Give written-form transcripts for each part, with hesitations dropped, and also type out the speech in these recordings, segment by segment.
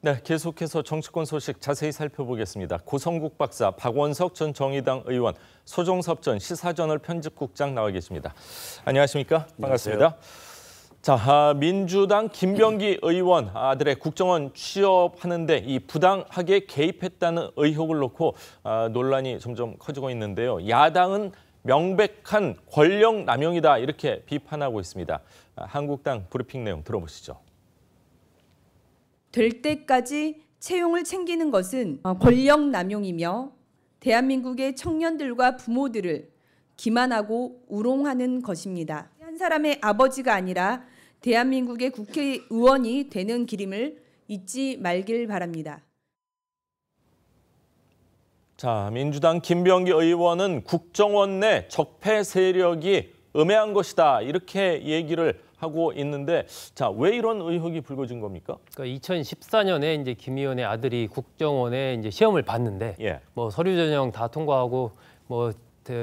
네, 계속해서 정치권 소식 자세히 살펴보겠습니다. 고성국 박사, 박원석 전 정의당 의원, 소종섭 전 시사저널 편집국장 나와 계십니다. 안녕하십니까? 반갑습니다. 자, 민주당 김병기 의원 아들의 국정원 취업하는데 이 부당하게 개입했다는 의혹을 놓고 논란이 점점 커지고 있는데요. 야당은 명백한 권력 남용이다 이렇게 비판하고 있습니다. 한국당 브리핑 내용 들어보시죠. 될 때까지 채용을 챙기는 것은 권력 남용이며 대한민국의 청년들과 부모들을 기만하고 우롱하는 것입니다. 한 사람의 아버지가 아니라 대한민국의 국회의원이 되는 길임을 잊지 말길 바랍니다. 자, 민주당 김병기 의원은 국정원 내 적폐 세력이 음해한 것이다 이렇게 얘기를 하고 있는데, 자, 왜 이런 의혹이 불거진 겁니까? 그러니까 2014년에 이제 김 의원의 아들이 국정원에 이제 시험을 봤는데, 뭐 서류 전형 다 통과하고 뭐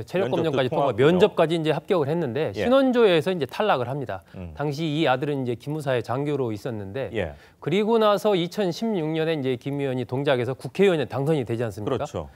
체력 검정까지 통과, 면접까지 이제 합격을 했는데 신원조회에서 이제 탈락을 합니다. 당시 이 아들은 이제 기무사의 장교로 있었는데, 그리고 나서 2016년에 이제 김 의원이 동작에서 국회의원에 당선이 되지 않습니까? 그렇죠.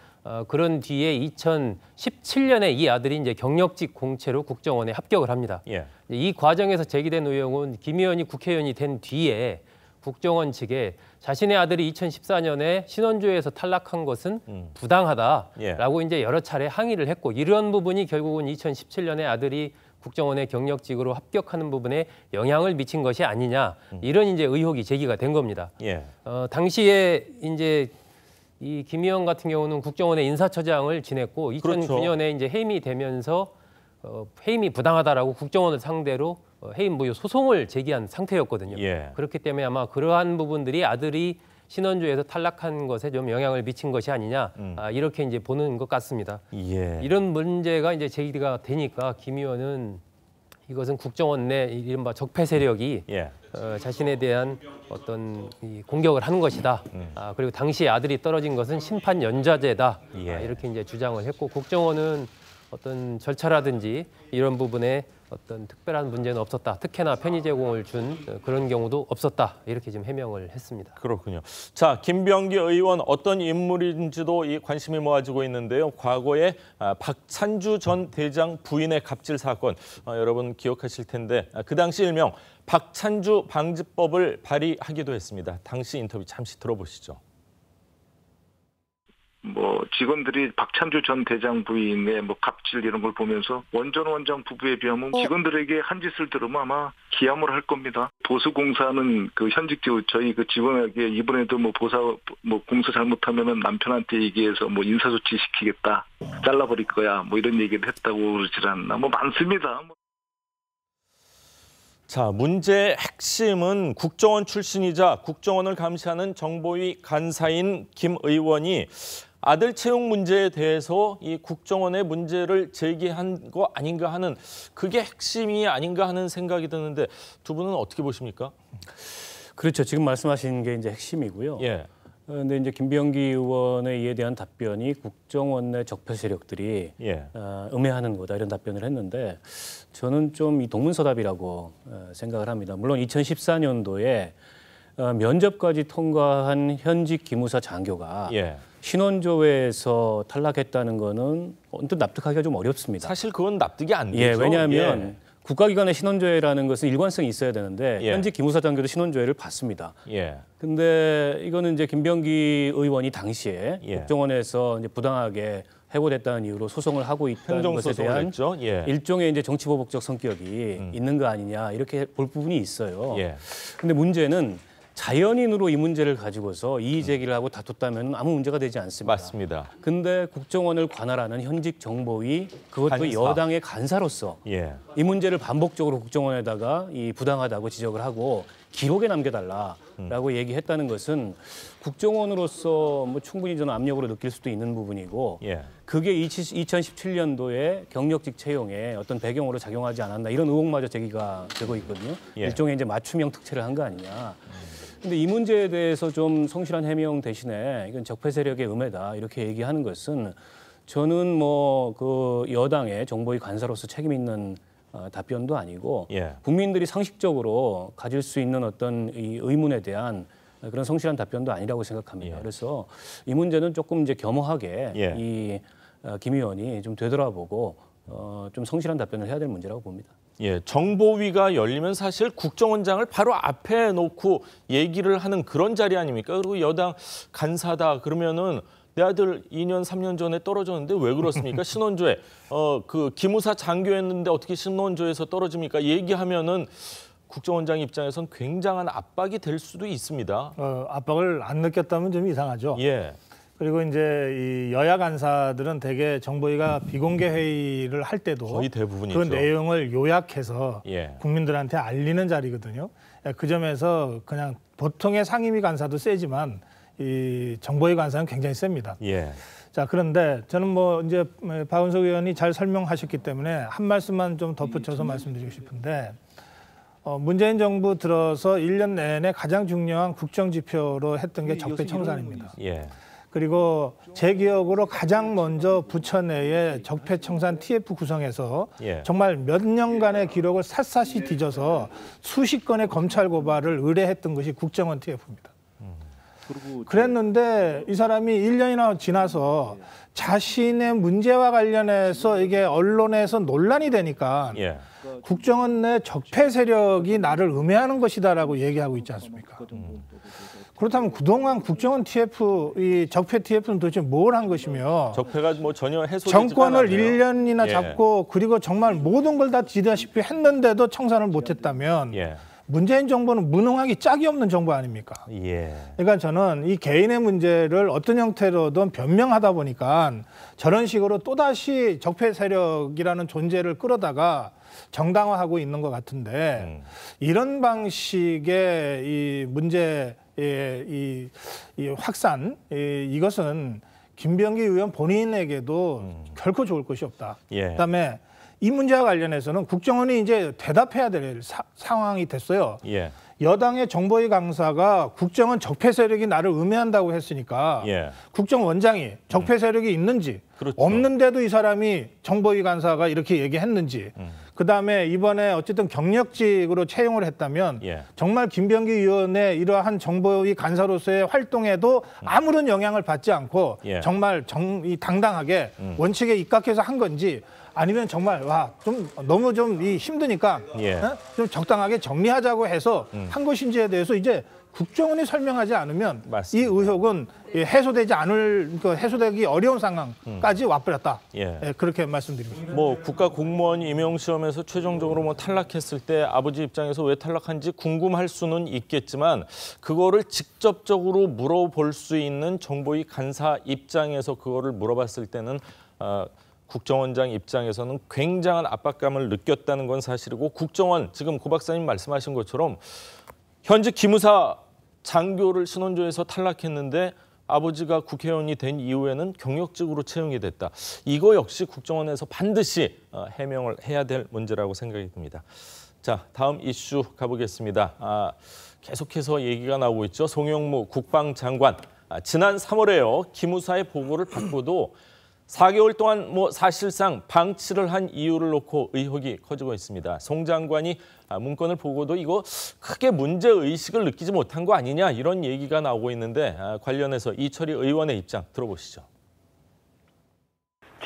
그런 뒤에 2017년에 이 아들이 이제 경력직 공채로 국정원에 합격을 합니다. 이 과정에서 제기된 의혹은 김 의원이 국회의원이 된 뒤에 국정원 측에 자신의 아들이 2014년에 신원조회에서 탈락한 것은 부당하다라고 이제 여러 차례 항의를 했고, 이런 부분이 결국은 2017년에 아들이 국정원의 경력직으로 합격하는 부분에 영향을 미친 것이 아니냐, 이런 이제 의혹이 제기가 된 겁니다. 당시에 이제 이 김 의원 같은 경우는 국정원의 인사처장을 지냈고 2009년에 이제 해임이 되면서 해임이 부당하다라고 국정원을 상대로 해임 무효 소송을 제기한 상태였거든요. 그렇기 때문에 아마 그러한 부분들이 아들이 신원조회에서 탈락한 것에 좀 영향을 미친 것이 아니냐, 이렇게 이제 보는 것 같습니다. 이런 문제가 이제 제기가 되니까 김 의원은 이것은 국정원 내 이른바 적폐 세력이 자신에 대한 어떤 공격을 하는 것이다. 그리고 당시 아들이 떨어진 것은 심판 연좌제다. 이렇게 이제 주장을 했고, 국정원은 어떤 절차라든지 이런 부분에 어떤 특별한 문제는 없었다. 특혜나 편의 제공을 준 그런 경우도 없었다. 이렇게 지금 해명을 했습니다. 그렇군요. 자, 김병기 의원 어떤 인물인지도 이 관심이 모아지고 있는데요. 과거에 박찬주 전 대장 부인의 갑질 사건, 여러분 기억하실 텐데 그 당시 일명 박찬주 방지법을 발의하기도 했습니다. 당시 인터뷰 잠시 들어보시죠. 뭐 직원들이 박찬주 전 대장 부인의 뭐 갑질 이런 걸 보면서 원전 원장 부부에 비하면 직원들에게 한 짓을 들으면 아마 기함을 할 겁니다. 보수공사는 그 현직직으로 저희 그 직원에게 이번에도 뭐 공사 잘못하면은 남편한테 얘기해서 뭐 인사조치 시키겠다, 잘라버릴 거야, 뭐 이런 얘기를 했다고 그러질 않나, 뭐 많습니다. 자, 문제의 핵심은 국정원 출신이자 국정원을 감시하는 정보위 간사인 김 의원이 아들 채용 문제에 대해서 이 국정원의 문제를 제기한 거 아닌가 하는, 그게 핵심이 아닌가 하는 생각이 드는데 두 분은 어떻게 보십니까? 그렇죠. 지금 말씀하신 게 이제 핵심이고요. 그런데 이제 김병기 의원의 이에 대한 답변이 국정원 내 적폐 세력들이 음해하는 거다, 이런 답변을 했는데, 저는 좀 이 동문서답이라고 생각을 합니다. 물론 2014년도에 면접까지 통과한 현직 기무사 장교가 신원조회에서 탈락했다는 거는 언뜻 납득하기가 좀 어렵습니다. 사실 그건 납득이 안 되죠. 왜냐하면 국가기관의 신원조회라는 것은 일관성이 있어야 되는데 현직 기무사 장교도 신원조회를 받습니다. 근데 이거는 이제 김병기 의원이 당시에 국정원에서 이제 부당하게 해고됐다는 이유로 소송을 하고 있다는 것에 대한 일종의 이제 정치보복적 성격이 있는 거 아니냐, 이렇게 볼 부분이 있어요. 근데 문제는 자연인으로 이 문제를 가지고서 이의 제기를 하고 다퉜다면 아무 문제가 되지 않습니다. 맞습니다. 근데 국정원을 관할하는 현직 정보위, 그것도 여당의 간사로서 이 문제를 반복적으로 국정원에다가 이 부당하다고 지적을 하고 기록에 남겨달라라고 얘기했다는 것은 국정원으로서 뭐 충분히 저는 압력으로 느낄 수도 있는 부분이고, 그게 2017년도에 경력직 채용에 어떤 배경으로 작용하지 않았나, 이런 의혹마저 제기가 되고 있거든요. 일종의 이제 맞춤형 특채를 한 거 아니냐. 근데 이 문제에 대해서 좀 성실한 해명 대신에 이건 적폐 세력의 음해다, 이렇게 얘기하는 것은 저는 뭐 그 여당의 정보위 간사로서 책임 있는 답변도 아니고 국민들이 상식적으로 가질 수 있는 어떤 이 의문에 대한 그런 성실한 답변도 아니라고 생각합니다. 그래서 이 문제는 조금 이제 겸허하게 이 김 의원이 좀 되돌아보고 좀 성실한 답변을 해야 될 문제라고 봅니다. 예, 정보위가 열리면 사실 국정원장을 바로 앞에 놓고 얘기를 하는 그런 자리 아닙니까? 그리고 여당 간사다 그러면은 내 아들 2년, 3년 전에 떨어졌는데 왜 그렇습니까? 신원조회. 그 기무사 장교였는데 어떻게 신원조회에서 떨어집니까? 얘기하면은 국정원장 입장에선 굉장한 압박이 될 수도 있습니다. 압박을 안 느꼈다면 좀 이상하죠. 예. 그리고 이제 이 여야 간사들은 대개 정보위가 비공개 회의를 할 때도 거의 대부분이죠. 그 내용을 요약해서 국민들한테 알리는 자리거든요. 그 점에서 그냥 보통의 상임위 간사도 세지만 이 정보위 간사는 굉장히 셉니다. 자, 그런데 저는 뭐 이제 박원석 의원이 잘 설명하셨기 때문에 한 말씀만 좀 덧붙여서 말씀드리고 싶은데 문재인 정부 들어서 1년 내내 가장 중요한 국정 지표로 했던 게 적폐청산입니다. 그리고 제 기억으로 가장 먼저 부처 내에 적폐청산 TF 구성해서 정말 몇 년간의 기록을 샅샅이 뒤져서 수십 건의 검찰 고발을 의뢰했던 것이 국정원 TF입니다. 그랬는데 이 사람이 1년이나 지나서 자신의 문제와 관련해서 이게 언론에서 논란이 되니까 국정원 내 적폐 세력이 나를 음해하는 것이다라고 얘기하고 있지 않습니까? 그렇다면 그동안 국정원 TF, 이 적폐 TF는 도대체 뭘 한 것이며 적폐가 뭐 전혀 해소되지 정권을 1년이나 잡고 그리고 정말 모든 걸 다 지다시피 했는데도 청산을 못했다면 문재인 정부는 무능하기 짝이 없는 정부 아닙니까? 그러니까 저는 이 개인의 문제를 어떤 형태로든 변명하다 보니까 저런 식으로 또다시 적폐 세력이라는 존재를 끌어다가 정당화하고 있는 것 같은데 이런 방식의 이 문제의 이 확산, 이것은 김병기 의원 본인에게도 결코 좋을 것이 없다. 그다음에 이 문제와 관련해서는 국정원이 이제 대답해야 될 상황이 됐어요. 여당의 정보위 강사가 국정원 적폐 세력이 나를 음해한다고 했으니까 국정원장이 적폐 세력이 있는지 없는데도 이 사람이 정보위 간사가 이렇게 얘기했는지 그다음에 이번에 어쨌든 경력직으로 채용을 했다면 정말 김병기 의원의 이러한 정보위 간사로서의 활동에도 아무런 영향을 받지 않고 정말 당당하게 원칙에 입각해서 한 건지 아니면 정말 좀 너무 좀 힘드니까 좀 적당하게 정리하자고 해서 한 것인지에 대해서 이제 국정원이 설명하지 않으면 이 의혹은 해소되지 않을, 해소되기 어려운 상황까지 와버렸다. 그렇게 말씀드리고 싶습니다. 뭐 국가 공무원 임용 시험에서 최종적으로 뭐 탈락했을 때 아버지 입장에서 왜 탈락한지 궁금할 수는 있겠지만 그거를 직접적으로 물어볼 수 있는 정보위 간사 입장에서 그거를 물어봤을 때는 국정원장 입장에서는 굉장한 압박감을 느꼈다는 건 사실이고 국정원 지금 고 박사님 말씀하신 것처럼 현직 기무사 장교를 신원조에서 탈락했는데 아버지가 국회의원이 된 이후에는 경력직으로 채용이 됐다. 이거 역시 국정원에서 반드시 해명을 해야 될 문제라고 생각이 듭니다. 자, 다음 이슈 가보겠습니다. 계속해서 얘기가 나오고 있죠. 송영무 국방장관. 지난 3월에요. 기무사의 보고를 받고도 4개월 동안 사실상 방치를 한 이유를 놓고 의혹이 커지고 있습니다. 송 장관이 문건을 보고도 이거 크게 문제의식을 느끼지 못한 거 아니냐 이런 얘기가 나오고 있는데 관련해서 이철희 의원의 입장 들어보시죠.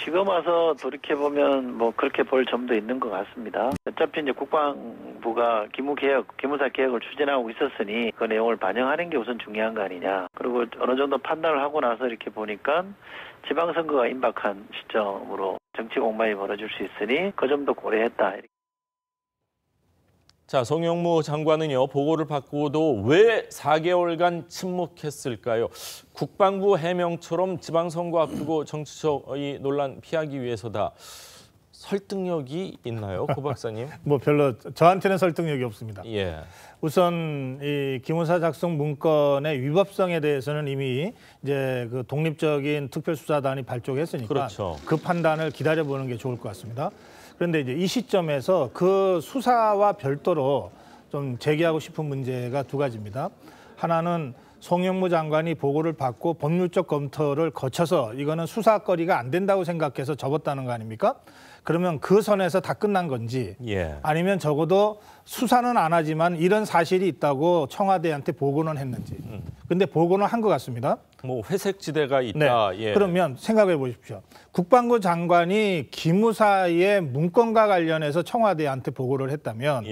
지금 와서 돌이켜보면 그렇게 볼 점도 있는 것 같습니다. 어차피 이제 국방부가 기무사 개혁을 추진하고 있었으니 그 내용을 반영하는 게 우선 중요한 거 아니냐. 그리고 어느 정도 판단을 하고 나서 이렇게 보니까 지방선거가 임박한 시점으로 정치 공방이 벌어질 수 있으니 그 점도 고려했다. 자, 송영무 장관은요, 보고를 받고도 왜 4개월간 침묵했을까요? 국방부 해명처럼 지방선거 앞두고 정치적 이 논란 피하기 위해서다. 설득력이 있나요, 고 박사님? 별로 저한테는 설득력이 없습니다. 우선 이 기무사 작성 문건의 위법성에 대해서는 이미 이제 그 독립적인 특별수사단이 발족했으니까 그 판단을 기다려보는 게 좋을 것 같습니다. 그런데 이제 이 시점에서 그 수사와 별도로 좀 제기하고 싶은 문제가 두 가지입니다. 하나는 송영무 장관이 보고를 받고 법률적 검토를 거쳐서 이거는 수사거리가 안 된다고 생각해서 접었다는 거 아닙니까? 그러면 그 선에서 다 끝난 건지 아니면 적어도 수사는 안 하지만 이런 사실이 있다고 청와대한테 보고는 했는지. 근데 보고는 한 것 같습니다. 뭐 회색 지대가 있다. 네. 그러면 생각해 보십시오. 국방부 장관이 기무사의 문건과 관련해서 청와대한테 보고를 했다면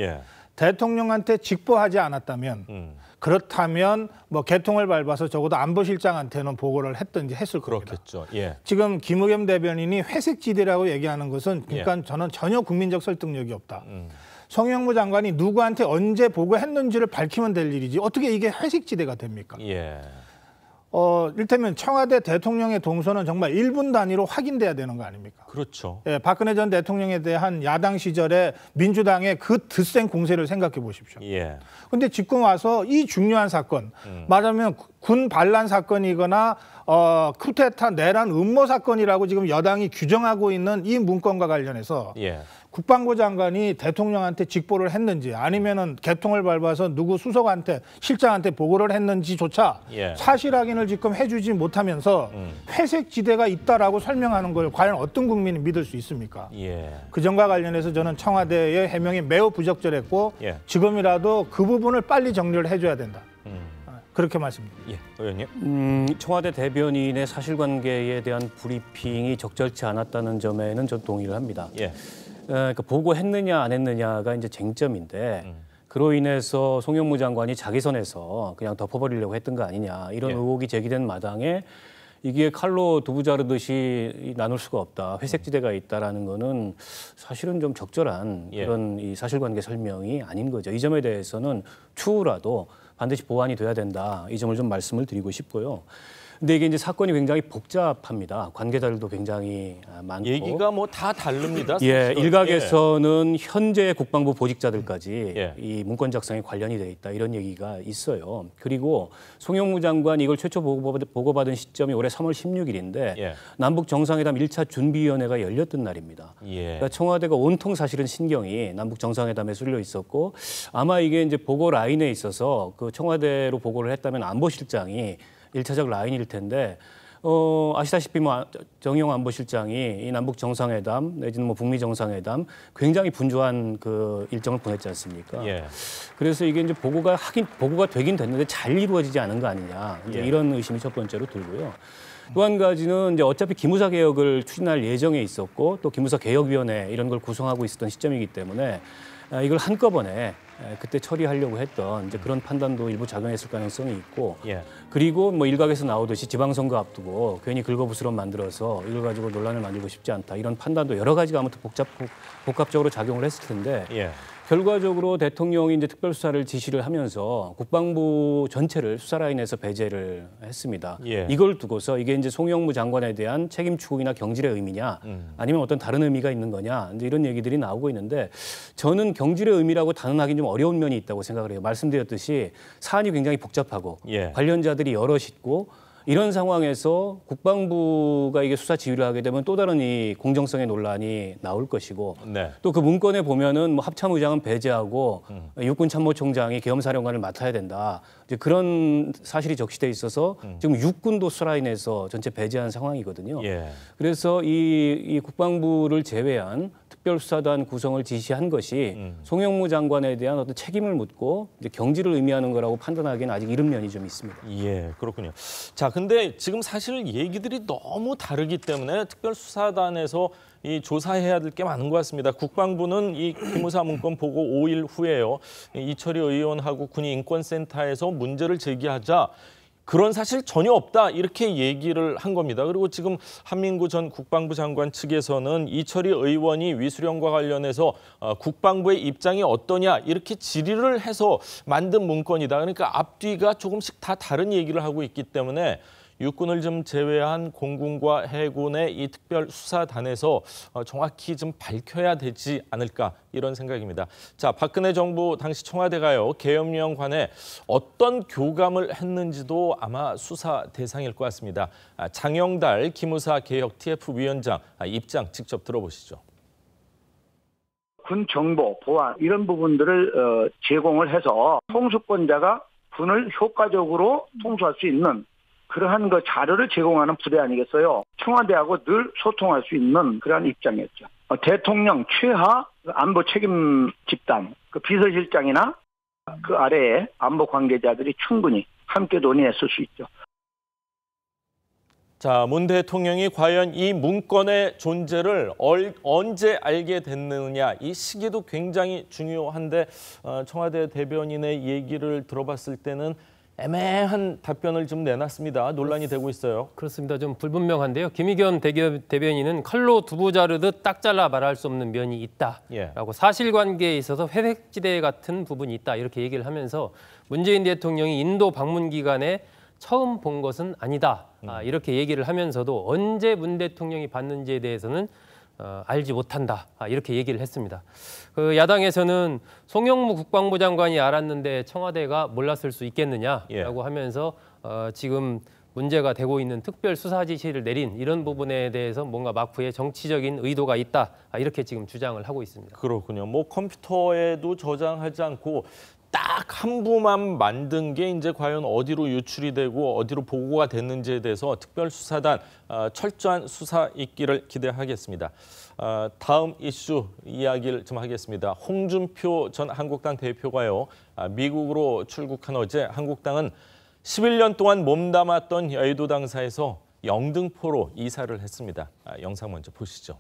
대통령한테 직보하지 않았다면 그렇다면 뭐 개통을 밟아서 적어도 안보실장한테는 보고를 했든지 했을 겁니다. 그렇겠죠. 지금 김의겸 대변인이 회색지대라고 얘기하는 것은 그러니까 저는 전혀 국민적 설득력이 없다. 송영무 장관이 누구한테 언제 보고했는지를 밝히면 될 일이지 어떻게 이게 회색지대가 됩니까? 이를테면 청와대 대통령의 동선은 정말 1분 단위로 확인돼야 되는 거 아닙니까? 그렇죠. 박근혜 전 대통령에 대한 야당 시절에 민주당의 그 드센 공세를 생각해 보십시오. 근데 지금 와서 이 중요한 사건, 말하자면 군 반란 사건이거나 쿠데타 내란 음모 사건이라고 지금 여당이 규정하고 있는 이 문건과 관련해서 국방부 장관이 대통령한테 직보를 했는지 아니면은 개통을 밟아서 누구 수석한테 실장한테 보고를 했는지조차 사실 확인을 지금 해주지 못하면서 회색 지대가 있다라고 설명하는 걸 과연 어떤 국민이 믿을 수 있습니까? 그 점과 관련해서 저는 청와대의 해명이 매우 부적절했고 지금이라도 그 부분을 빨리 정리를 해줘야 된다. 그렇게 말씀드립니다. 의원님. 청와대 대변인의 사실관계에 대한 브리핑이 적절치 않았다는 점에는 전 동의를 합니다. 그러니까 보고했느냐 안 했느냐가 이제 쟁점인데 그로 인해서 송영무 장관이 자기 선에서 그냥 덮어버리려고 했던 거 아니냐 이런 의혹이 제기된 마당에 이게 칼로 두부 자르듯이 나눌 수가 없다. 회색지대가 있다라는 거는 사실은 좀 적절한 그런 이 사실관계 설명이 아닌 거죠. 이 점에 대해서는 추후라도 반드시 보완이 돼야 된다. 이 점을 좀 말씀을 드리고 싶고요. 근데 이게 이제 사건이 굉장히 복잡합니다. 관계자들도 굉장히 많고. 얘기가 뭐 다 다릅니다. 일각에서는 현재 국방부 보직자들까지 이 문건 작성에 관련이 돼 있다. 이런 얘기가 있어요. 그리고 송영무 장관이 이걸 최초 보고받은 시점이 올해 3월 16일인데 남북 정상회담 1차 준비위원회가 열렸던 날입니다. 그러니까 청와대가 온통 사실은 신경이 남북 정상회담에 쏠려 있었고 아마 이게 이제 보고 라인에 있어서 그 청와대로 보고를 했다면 안보실장이 1차적 라인일 텐데 아시다시피 뭐 정의용 안보실장이 이 남북 정상회담 내지는 뭐 북미 정상회담 굉장히 분주한 그 일정을 보냈지 않습니까? 그래서 이게 이제 보고가 되긴 됐는데 잘 이루어지지 않은 거 아니냐 이제 이런 의심이 첫 번째로 들고요. 또 한 가지는 이제 어차피 기무사 개혁을 추진할 예정에 있었고 또 기무사 개혁위원회 이런 걸 구성하고 있었던 시점이기 때문에 이걸 한꺼번에 그때 처리하려고 했던 이제 그런 판단도 일부 작용했을 가능성이 있고 그리고 뭐 일각에서 나오듯이 지방선거 앞두고 괜히 긁어부스럼 만들어서 이걸 가지고 논란을 만들고 싶지 않다 이런 판단도 여러 가지가 아무튼 복합적으로 작용을 했을 텐데 결과적으로 대통령이 이제 특별수사를 지시를 하면서 국방부 전체를 수사 라인에서 배제를 했습니다. 이걸 두고서 이게 이제 송영무 장관에 대한 책임 추궁이나 경질의 의미냐 아니면 어떤 다른 의미가 있는 거냐 이제 이런 얘기들이 나오고 있는데 저는 경질의 의미라고 단언하기는 좀 어려운 면이 있다고 생각을 해요. 말씀드렸듯이 사안이 굉장히 복잡하고 관련자들이 여럿 있고 이런 상황에서 국방부가 이게 수사 지휘를 하게 되면 또 다른 이 공정성의 논란이 나올 것이고 또 그 문건에 보면은 뭐 합참의장은 배제하고 육군참모총장이 계엄사령관을 맡아야 된다. 이제 그런 사실이 적시돼 있어서 지금 육군도 수라인에서 전체 배제한 상황이거든요. 그래서 이 국방부를 제외한 특별수사단 구성을 지시한 것이 송영무 장관에 대한 어떤 책임을 묻고 이제 경질을 의미하는 거라고 판단하기에는 아직 이른 면이 좀 있습니다. 그렇군요. 자, 근데 지금 사실 얘기들이 너무 다르기 때문에 특별수사단에서 이 조사해야 될 게 많은 것 같습니다. 국방부는 이 기무사 문건 보고 5일 후에요. 이철희 의원하고 군인권센터에서 문제를 제기하자 그런 사실 전혀 없다 이렇게 얘기를 한 겁니다. 그리고 지금 한민구 전 국방부 장관 측에서는 이철희 의원이 위수령과 관련해서 국방부의 입장이 어떠냐 이렇게 질의를 해서 만든 문건이다. 그러니까 앞뒤가 조금씩 다 다른 얘기를 하고 있기 때문에 육군을 좀 제외한 공군과 해군의 이 특별수사단에서 정확히 좀 밝혀야 되지 않을까 이런 생각입니다. 자, 박근혜 정부 당시 청와대가요. 계엄령 관해 어떤 교감을 했는지도 아마 수사 대상일 것 같습니다. 장영달 기무사 개혁 TF 위원장 입장 직접 들어보시죠. 군 정보, 보안 이런 부분들을 제공을 해서 통수권자가 군을 효과적으로 통수할 수 있는 그러한 그 자료를 제공하는 부대 아니겠어요. 청와대하고 늘 소통할 수 있는 그러한 입장이었죠. 대통령 최하 안보 책임 집단, 그 비서실장이나 그 아래에 안보 관계자들이 충분히 함께 논의했을 수 있죠. 자, 문 대통령이 과연 이 문건의 존재를 언제 알게 됐느냐, 이 시기도 굉장히 중요한데 청와대 대변인의 얘기를 들어봤을 때는 애매한 답변을 좀 내놨습니다. 논란이 되고 있어요. 그렇습니다. 좀 불분명한데요. 김의겸 대변인은 칼로 두부 자르듯 딱 잘라 말할 수 없는 면이 있다라고 사실관계에 있어서 회색지대 같은 부분이 있다 이렇게 얘기를 하면서 문재인 대통령이 인도 방문 기간에 처음 본 것은 아니다. 이렇게 얘기를 하면서도 언제 문 대통령이 봤는지에 대해서는 알지 못한다. 이렇게 얘기를 했습니다. 그 야당에서는 송영무 국방부 장관이 알았는데 청와대가 몰랐을 수 있겠느냐라고 하면서 지금 문제가 되고 있는 특별 수사 지시를 내린 이런 부분에 대해서 뭔가 마쿠의 정치적인 의도가 있다. 이렇게 지금 주장을 하고 있습니다. 그렇군요. 뭐 컴퓨터에도 저장하지 않고 딱 한 부만 만든 게 이제 과연 어디로 유출이 되고 어디로 보고가 됐는지에 대해서 특별수사단 철저한 수사 있기를 기대하겠습니다. 다음 이슈 이야기를 좀 하겠습니다. 홍준표 전 한국당 대표가요, 미국으로 출국한 어제 한국당은 11년 동안 몸담았던 여의도 당사에서 영등포로 이사를 했습니다. 영상 먼저 보시죠.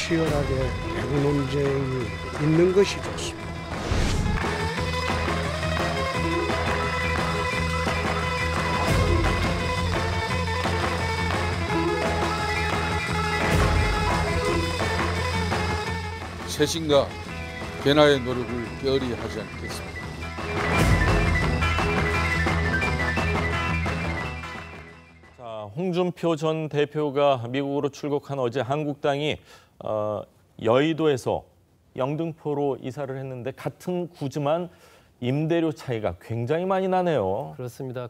치열하게 배구 논쟁이 있는 것이 좋습니다. 새신과 변화의 노력을 게을리 하지 않겠습니다. 자, 홍준표 전 대표가 미국으로 출국한 어제 한국당이 여의도에서 영등포로 이사를 했는데 같은 구지만 임대료 차이가 굉장히 많이 나네요. 그렇습니다.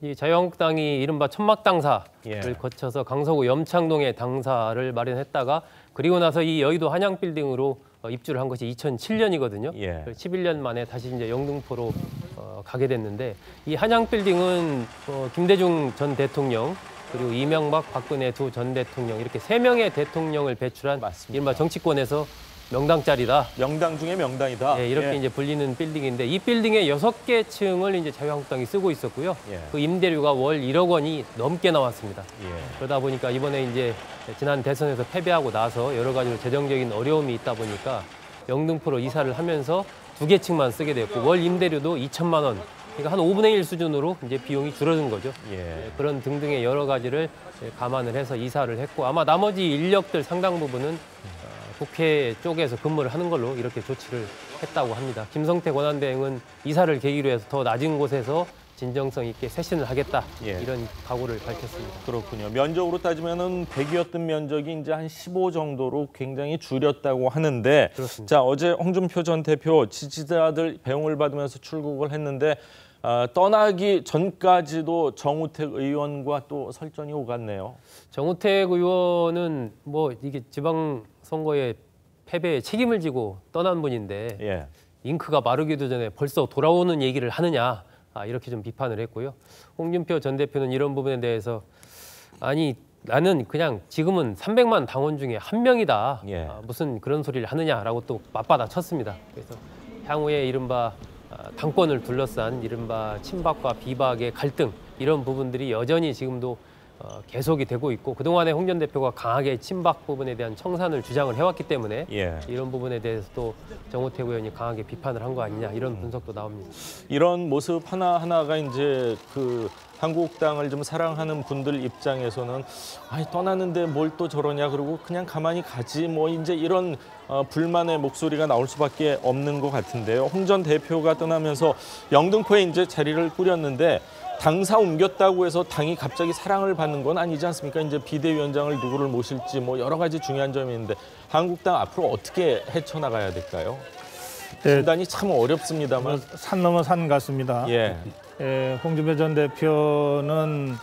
이 자유한국당이 이른바 천막당사를 거쳐서 강서구 염창동에 당사를 마련했다가 그리고 나서 이 여의도 한양빌딩으로 입주를 한 것이 2007년이거든요. 11년 만에 다시 이제 영등포로 가게 됐는데 이 한양빌딩은 김대중 전 대통령 그리고 이명박, 박근혜 두 전 대통령 이렇게 3명의 대통령을 배출한 이른바 정치권에서 명당짜리다. 명당 중에 명당이다. 네, 이렇게 이제 불리는 빌딩인데 이 빌딩의 6개 층을 이제 자유한국당이 쓰고 있었고요. 그 임대료가 월 1억 원이 넘게 나왔습니다. 그러다 보니까 이번에 이제 지난 대선에서 패배하고 나서 여러 가지로 재정적인 어려움이 있다 보니까 영등포로 이사를 하면서 2개 층만 쓰게 됐고 월 임대료도 2천만 원. 그러니까 한 5분의 1 수준으로 이제 비용이 줄어든 거죠. 그런 등등의 여러 가지를 감안을 해서 이사를 했고 아마 나머지 인력들 상당 부분은 국회 쪽에서 근무를 하는 걸로 이렇게 조치를 했다고 합니다. 김성태 권한대행은 이사를 계기로 해서 더 낮은 곳에서 진정성 있게 쇄신을 하겠다 이런 각오를 밝혔습니다. 그렇군요. 면적으로 따지면은 100이었던 면적이 이제 한 15 정도로 굉장히 줄였다고 하는데, 그렇습니다. 자 어제 홍준표 전 대표 지지자들 배웅을 받으면서 출국을 했는데 떠나기 전까지도 정우택 의원과 또 설전이 오갔네요. 정우택 의원은 뭐 이게 지방 선거의 패배에 책임을 지고 떠난 분인데 잉크가 마르기도 전에 벌써 돌아오는 얘기를 하느냐. 이렇게 좀 비판을 했고요. 홍준표 전 대표는 이런 부분에 대해서 아니 나는 그냥 지금은 300만 당원 중에 한 명이다. 무슨 그런 소리를 하느냐라고 또 맞받아 쳤습니다. 그래서 향후에 이른바 당권을 둘러싼 이른바 친박과 비박의 갈등 이런 부분들이 여전히 지금도 계속이 되고 있고 그동안에 홍 전 대표가 강하게 친박 부분에 대한 청산을 주장을 해왔기 때문에 이런 부분에 대해서도 정우택 의원이 강하게 비판을 한 거 아니냐 이런 분석도 나옵니다. 이런 모습 하나하나가 이제 그 한국당을 좀 사랑하는 분들 입장에서는 아이 떠났는데 뭘 또 저러냐 그러고 그냥 가만히 가지 뭐 이제 이런 불만의 목소리가 나올 수밖에 없는 것 같은데요. 홍 전 대표가 떠나면서 영등포에 이제 자리를 꾸렸는데 당사 옮겼다고 해서 당이 갑자기 사랑을 받는 건 아니지 않습니까? 이제 비대위원장을 누구를 모실지 뭐 여러 가지 중요한 점이 있는데 한국당 앞으로 어떻게 헤쳐나가야 될까요? 판단이 참 어렵습니다만 산 넘어 산 같습니다. 홍준표 전 대표는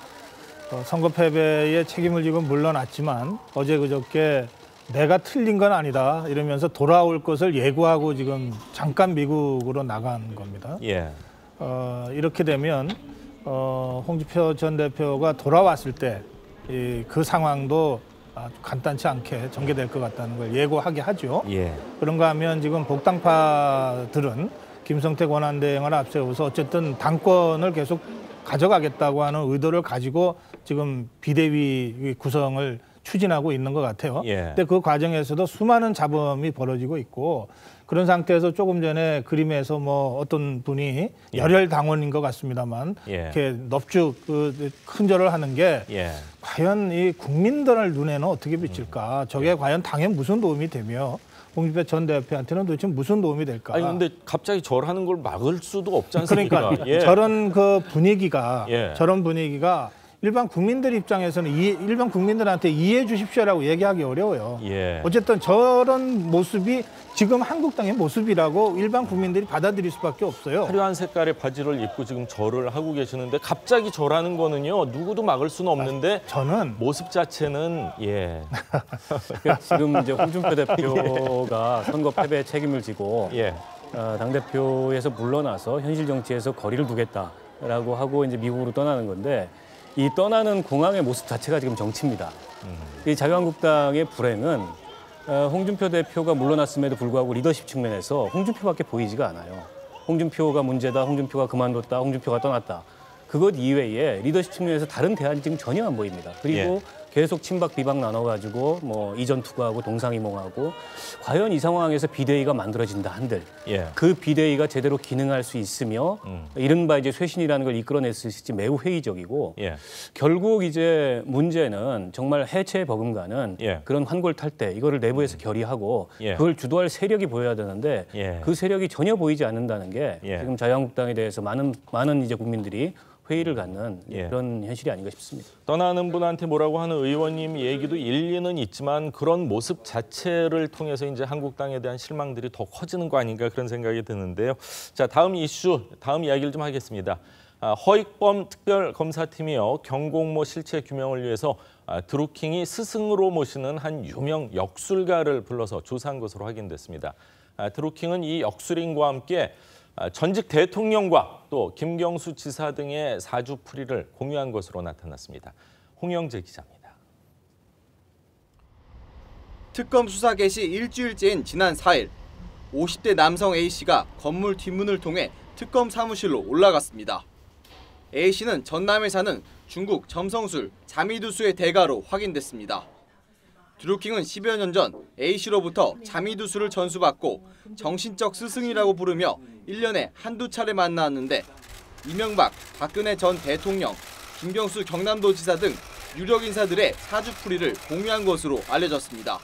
선거 패배에 책임을 지고 물러났지만 어제 그저께 내가 틀린 건 아니다 이러면서 돌아올 것을 예고하고 지금 잠깐 미국으로 나간 겁니다. 이렇게 되면 홍준표 전 대표가 돌아왔을 때 그 상황도 아주 간단치 않게 전개될 것 같다는 걸 예고하게 하죠. 그런가 하면 지금 복당파들은 김성태 권한대행을 앞세워서 어쨌든 당권을 계속 가져가겠다고 하는 의도를 가지고 지금 비대위 구성을 추진하고 있는 것 같아요. 근데 그 과정에서도 수많은 잡음이 벌어지고 있고 그런 상태에서 조금 전에 그림에서 뭐 어떤 분이 열혈 당원인 것 같습니다만 이렇게 넙죽 큰절을 하는 게 과연 이 국민들 눈에는 어떻게 비칠까? 저게 과연 당에 무슨 도움이 되며 홍준표 전 대표한테는 도대체 무슨 도움이 될까? 아니 근데 갑자기 절하는 걸 막을 수도 없지 않습니까? 그러니까 저런 그 분위기가 저런 분위기가 일반 국민들 입장에서는 일반 국민들한테 이해해 주십시오라고 얘기하기 어려워요. 어쨌든 저런 모습이 지금 한국당의 모습이라고 일반 국민들이 받아들일 수밖에 없어요. 화려한 색깔의 바지를 입고 지금 절을 하고 계시는데 갑자기 절하는 거는요. 누구도 막을 수는 없는데 저는 모습 자체는 지금 이제 홍준표 대표가 선거 패배의 책임을 지고 당대표에서 물러나서 현실 정치에서 거리를 두겠다라고 하고 이제 미국으로 떠나는 건데 이 떠나는 공항의 모습 자체가 지금 정치입니다. 이 자유한국당의 불행은 홍준표 대표가 물러났음에도 불구하고 리더십 측면에서 홍준표밖에 보이지가 않아요. 홍준표가 문제다, 홍준표가 그만뒀다, 홍준표가 떠났다. 그것 이외에 리더십 측면에서 다른 대안이 지금 전혀 안 보입니다. 그리고 계속 친박 비박 나눠가지고 뭐 이전 투구하고 동상이몽하고 과연 이 상황에서 비대위가 만들어진다 한들 그 비대위가 제대로 기능할 수 있으며 이른바 이제 쇄신이라는 걸 이끌어낼 수 있을지 매우 회의적이고 결국 이제 문제는 정말 해체에 버금가는 그런 환골탈태 이거를 내부에서 결의하고 그걸 주도할 세력이 보여야 되는데 그 세력이 전혀 보이지 않는다는 게 지금 자유한국당에 대해서 많은 이제 국민들이 회의를 갖는 그런 현실이 아닌가 싶습니다. 떠나는 분한테 뭐라고 하는 의원님 얘기도 일리는 있지만 그런 모습 자체를 통해서 이제 한국당에 대한 실망들이 더 커지는 거 아닌가 그런 생각이 드는데요. 자, 다음 이슈, 다음 이야기를 좀 하겠습니다. 허익범 특별검사팀이요. 경공모 실체 규명을 위해서 드루킹이 스승으로 모시는 한 유명 역술가를 불러서 조사한 것으로 확인됐습니다. 드루킹은 이 역술인과 함께 전직 대통령과 또 김경수 지사 등의 사주풀이를 공유한 것으로 나타났습니다. 홍영재 기자입니다. 특검 수사 개시 일주일째인 지난 4일 50대 남성 A씨가 건물 뒷문을 통해 특검 사무실로 올라갔습니다. A씨는 전남에 사는 중국 점성술 자미두수의 대가로 확인됐습니다. 드루킹은 10여 년 전 A씨로부터 자미두수를 전수받고 정신적 스승이라고 부르며 1년에 한두 차례 만나왔는데 이명박, 박근혜 전 대통령, 김경수 경남도지사 등 유력 인사들의 사주풀이를 공유한 것으로 알려졌습니다.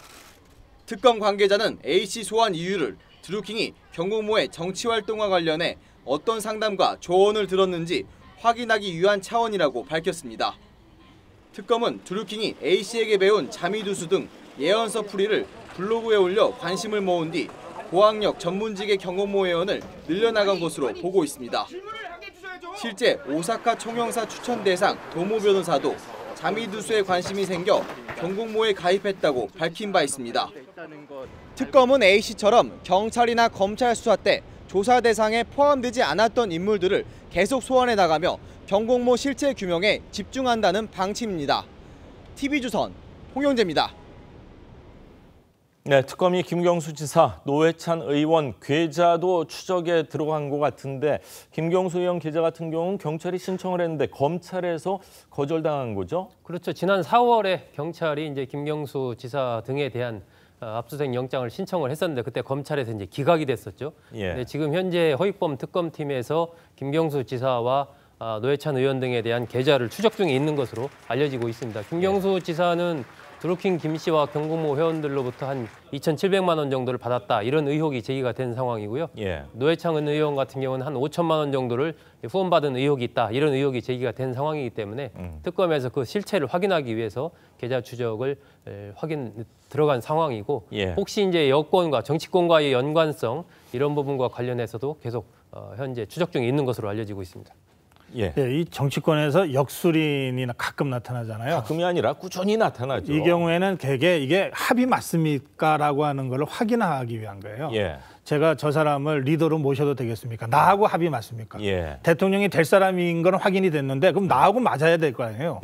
특검 관계자는 A씨 소환 이유를 드루킹이 경공모의 정치활동과 관련해 어떤 상담과 조언을 들었는지 확인하기 위한 차원이라고 밝혔습니다. 특검은 드루킹이 A씨에게 배운 자미두수 등 예언서 풀이를 블로그에 올려 관심을 모은 뒤 고학력 전문직의 경공모 회원을 늘려나간 것으로 보고 있습니다. 실제 오사카 총영사 추천 대상 도모 변호사도 자미두수에 관심이 생겨 경공모에 가입했다고 밝힌 바 있습니다. 특검은 A씨처럼 경찰이나 검찰 수사 때 조사 대상에 포함되지 않았던 인물들을 계속 소환해 나가며 경공모 실체 규명에 집중한다는 방침입니다. TV조선 홍영재입니다. 네, 특검이 김경수 지사, 노회찬 의원, 계좌도 추적에 들어간 것 같은데 김경수 의원 계좌 같은 경우는 경찰이 신청을 했는데 검찰에서 거절당한 거죠? 그렇죠. 지난 4월에 경찰이 이제 김경수 지사 등에 대한 압수수색 영장을 신청을 했었는데 그때 검찰에서 이제 기각이 됐었죠. 근데 지금 현재 허익범 특검팀에서 김경수 지사와 노회찬 의원 등에 대한 계좌를 추적 중에 있는 것으로 알려지고 있습니다. 김경수 지사는 드루킹 김 씨와 경공모 회원들로부터 한 2,700만 원 정도를 받았다. 이런 의혹이 제기가 된 상황이고요. 노회창은 의원 같은 경우는 한 5천만 원 정도를 후원받은 의혹이 있다. 이런 의혹이 제기가 된 상황이기 때문에 특검에서 그 실체를 확인하기 위해서 계좌 추적을 들어간 상황이고 혹시 이제 여권과 정치권과의 연관성 이런 부분과 관련해서도 계속 현재 추적 중에 있는 것으로 알려지고 있습니다. 이 정치권에서 역술인이 가끔 나타나잖아요. 가끔이 아니라 꾸준히 나타나죠. 이 경우에는 이게 합의 맞습니까라고 하는 걸 확인하기 위한 거예요. 제가 저 사람을 리더로 모셔도 되겠습니까? 나하고 합의 맞습니까? 대통령이 될 사람인 건 확인이 됐는데 그럼 나하고 맞아야 될 거 아니에요.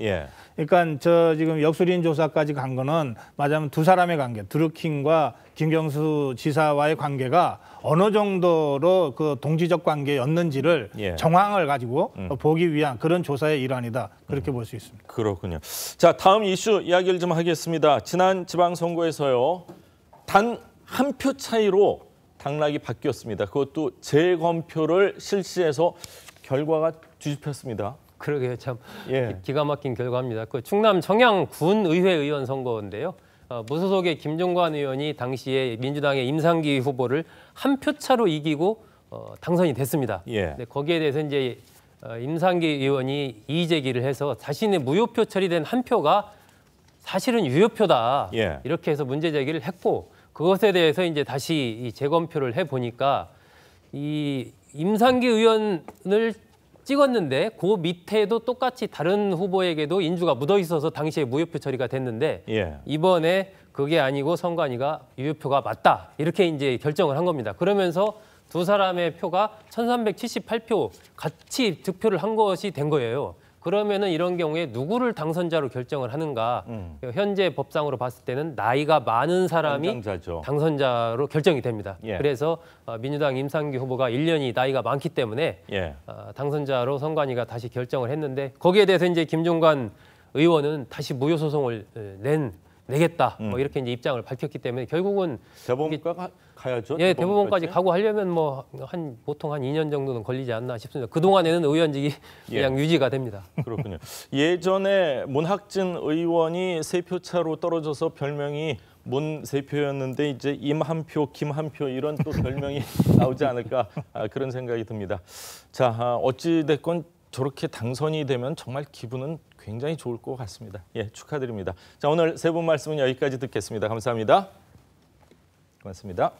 그러니까 저 지금 역술인 조사까지 간 거는 맞으면 두 사람의 관계, 드루킹과 김경수 지사와의 관계가 어느 정도로 그 동지적 관계였는지를 정황을 가지고 보기 위한 그런 조사의 일환이다. 그렇게 볼 수 있습니다. 그렇군요. 자, 다음 이슈 이야기를 좀 하겠습니다. 지난 지방선거에서요. 단 한 표 차이로 당락이 바뀌었습니다. 그것도 재검표를 실시해서 결과가 뒤집혔습니다. 그러게요. 참 기가 막힌 결과입니다. 그 충남 청양 군의회 의원 선거인데요. 무소속의 김종관 의원이 당시에 민주당의 임상기 후보를 한 표 차로 이기고 당선이 됐습니다. 근데 거기에 대해서 이제 임상기 의원이 이의 제기를 해서 자신의 무효표 처리된 한 표가 사실은 유효표다. 이렇게 해서 문제 제기를 했고 그것에 대해서 이제 다시 이 재검표를 해 보니까 이 임상기 의원을 찍었는데 그 밑에도 똑같이 다른 후보에게도 인주가 묻어 있어서 당시에 무효표 처리가 됐는데 이번에 그게 아니고 선관위가 유효표가 맞다 이렇게 이제 결정을 한 겁니다. 그러면서 두 사람의 표가 1,378표 같이 득표를 한 것이 된 거예요. 그러면은 이런 경우에 누구를 당선자로 결정을 하는가? 현재 법상으로 봤을 때는 나이가 많은 사람이 연장자죠. 당선자로 결정이 됩니다. 그래서 민주당 임상기 후보가 1년이 나이가 많기 때문에 당선자로 선관위가 다시 결정을 했는데 거기에 대해서 이제 김종관 의원은 다시 무효 소송을 내겠다. 뭐 이렇게 이제 입장을 밝혔기 때문에 결국은 대법원까지 가야죠. 대법원까지 가고 하려면 뭐 보통 한 2년 정도는 걸리지 않나 싶습니다. 그 동안에는 의원직이 그냥 유지가 됩니다. 그렇군요. 예전에 문학진 의원이 3표 차로 떨어져서 별명이 문 3표였는데 이제 임 1표, 김 1표 이런 또 별명이 나오지 않을까 그런 생각이 듭니다. 자, 어찌 됐건 저렇게 당선이 되면 정말 기분은 굉장히 좋을 것 같습니다. 축하드립니다. 자, 오늘 세 분 말씀은 여기까지 듣겠습니다. 감사합니다. 고맙습니다.